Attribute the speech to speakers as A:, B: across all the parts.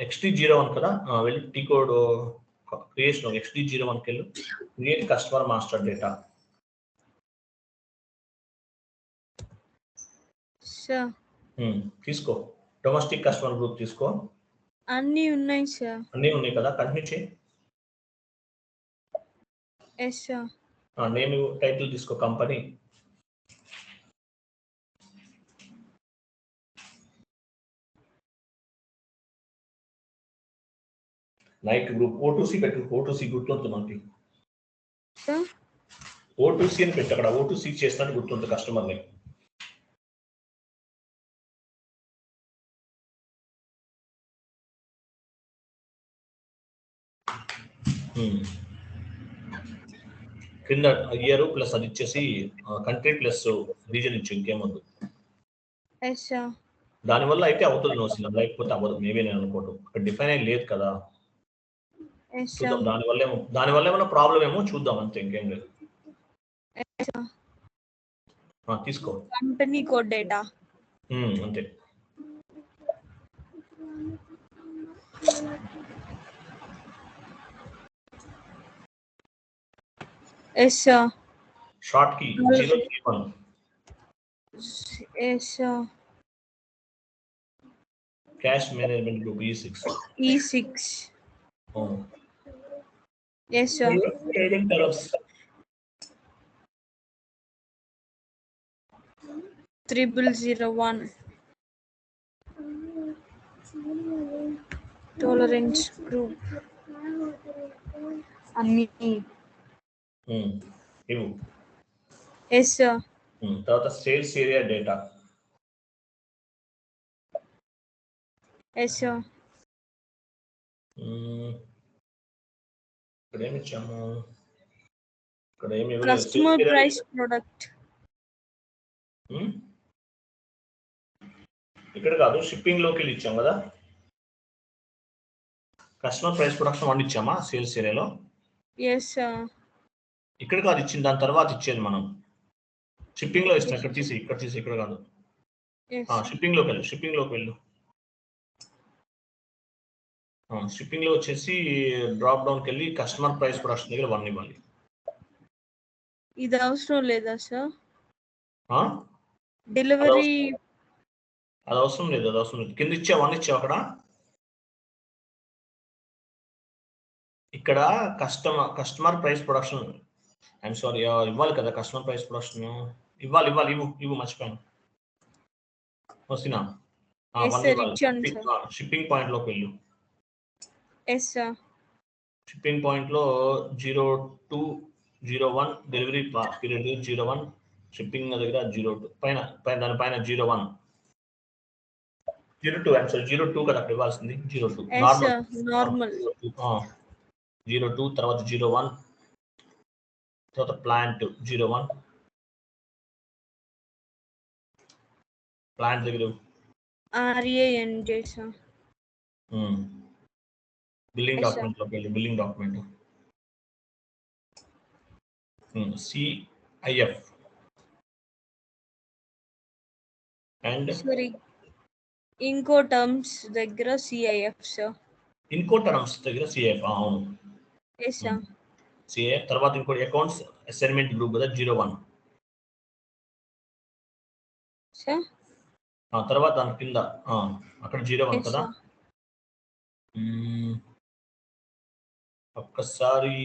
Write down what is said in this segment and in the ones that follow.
A: XD01 కదా వెళ్ళి T code creation XD01 కి వెళ్ళు create customer master data
B: sir
A: తీసుకో డొమెస్టిక్ కస్టమర్ గ్రూప్ తీసుకో
B: అన్నీ ఉన్నాయి సార్
A: అన్నీ ఉన్నాయి కదా కంటిన్యూ చేయి
B: ఎస్ సార్
A: నేమ్ టైటిల్ తీసుకో కంపెనీ నైట్ గ్రూప్ O2C పెట్టు O2C గుర్తుంటుంది మనకి
B: సార్
A: O2C అని పెట్టు అక్కడ O2C చేసినట్టు గుర్తుంది కస్టమర్ నేమ్ కింద ఇయర్ ప్లస్ అది ఇచ్చేసి కంట్రీ ప్లస్ రీజన్ ఇచ్చు ఇంకేమొద్దు దానివల్ల అయితే అవుతుంది నోసినా లేకపోతే అవ్వదు మేబీ నేను అనుకోవటం అక్కడ డిఫైన్ అయ్యి లేదు కదా చూద్దాం దానివల్ల ఏమైనా ప్రాబ్లం ఏమో చూద్దాం అంతే ఇంకేం లేదు తీసుకో
B: కంపెనీ కోడ్ డేటా
A: అంతే
B: yes sir
A: short key 031
B: yes sir
A: cash management group E6
B: yes sir
A: payment terms
B: 3001 tolerance group అన్ని
A: ఇవ్వు
B: ఎస్ సార్
A: తర్వాత sales area data
B: yes sir
A: ఇక్కడ ఏమి ఇచ్చాము ఇక్కడ ఏమి
B: కస్టమర్ ప్రైస్ ప్రొడక్ట్
A: ఇక్కడ కాదు షిప్పింగ్ లోకి వెళ్ళి ఇచ్చాం కదా కస్టమర్ ప్రైస్ ప్రొడక్షన్ 1 ఇచ్చామా సేల్స్ ఏరియాలో
B: ఎస్ సార్
A: ఇక్కడ కాదు ఇచ్చింది దాని తర్వాత ఇచ్చేది మనం షిప్పింగ్ లో ఇస్తాం ఇక్కడ తీసి ఇక్కడ కాదు షిప్పింగ్ లోకి వెళ్ళు షిప్పింగ్ లో వచ్చేసి డ్రాప్ డౌన్కి వెళ్ళి కస్టమర్ ప్రైస్ ప్రొడక్షన్ దగ్గర 1 ఇవ్వాలి
B: ఇది అవసరం లేదా సార్ డెలివరీ
A: అది అవసరం లేదు కింద ఇచ్చా 1 ఇచ్చావు ఇక్కడ customer price production I'm sorry ఇవ్వాలి కదా కస్టమర్ ప్రైస్ ప్రొడక్షన్ ఇవ్వాలి ఇవ్వు మర్చిపోయాను వస్తున్నా షిప్పింగ్ పాయింట్ లోకి వెళ్ళు షిప్పింగ్ పాయింట్ లో 0201 డెలివరీ పీరియడ్ 01 షిప్పింగ్ దగ్గర 02 పైన దానిపైన 01 02 ఐఎమ్ సారీ 02 కదా అక్కడ ఇవ్వాల్సింది 02
B: నార్మల్
A: 02 తర్వాత 01 తర్వాత ప్లాంట్ 01 ప్లాంట్ దగ్గర
B: RANJ సార్
A: బిల్లింగ్ డాక్యుమెంట్ లోకి వెళ్ళి billing document CIF and
B: sorry ఇంకో టర్మ్స్ దగ్గర CIF సార్
A: అవును
B: ఎస్ సార్
A: CIF తర్వాత ఇంకోటి అకౌంట్స్ అసైన్మెంట్ గ్రూప్ కదా 01
B: సార్
A: తర్వాత దాని కింద అక్కడ 01 కదా ఒక్కసారి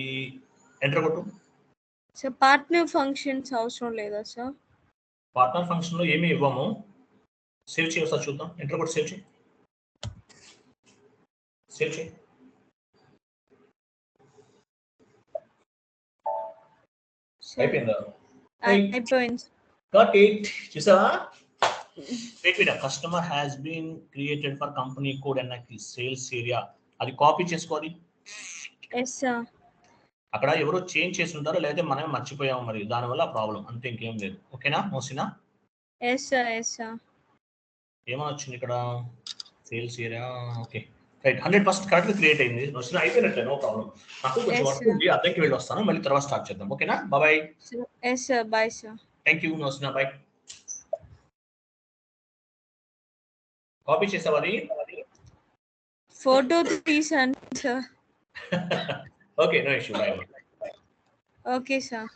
A: ఎంటర్ కొట్టు
B: సార్ పార్ట్నర్ ఫంక్షన్స్ అవసరం లేదా సార్
A: పార్ట్నర్ ఫంక్షన్ లో ఏమీ ఇవ్వము సేవ్ చేయి ఒకసారి చూద్దాం ఎంటర్ కొట్టు సేవ్ చేయి అయిపోయిందా
B: అయిపోయింది
A: got it చూసావా wait customer has been created for company code and sales area అది కాపీ చేసుకోవాలి
B: ఎస్ సార్
A: అక్కడ ఎవరో చేంజ్ చేసి ఉంటారో లేదా మనమే మర్చిపోయాము మరి దానివల్ల ప్రాబ్లం అంతే ఇంకేం లేదు ఓకేనా మోసినా
B: ఎస్ సార్
A: ఏమని వచ్చింది ఇక్కడ sales area okay right 100% correct create అయింది మోసినా అయిపోయినట్లే నో ప్రాబ్లం నాకు కొంచెం వర్క్ ఉంది అద్దెకి వెళ్ళి వస్తాను మళ్ళీ తర్వాత స్టార్ట్ చేద్దాం ఓకేనా boy
B: yes sir boy sir
A: thank you మోసినా బాయ్ కాపీ చేసావా
B: ఫోటో తీసాను sir.
A: Okay, no issue. Bye.
B: Okay sir.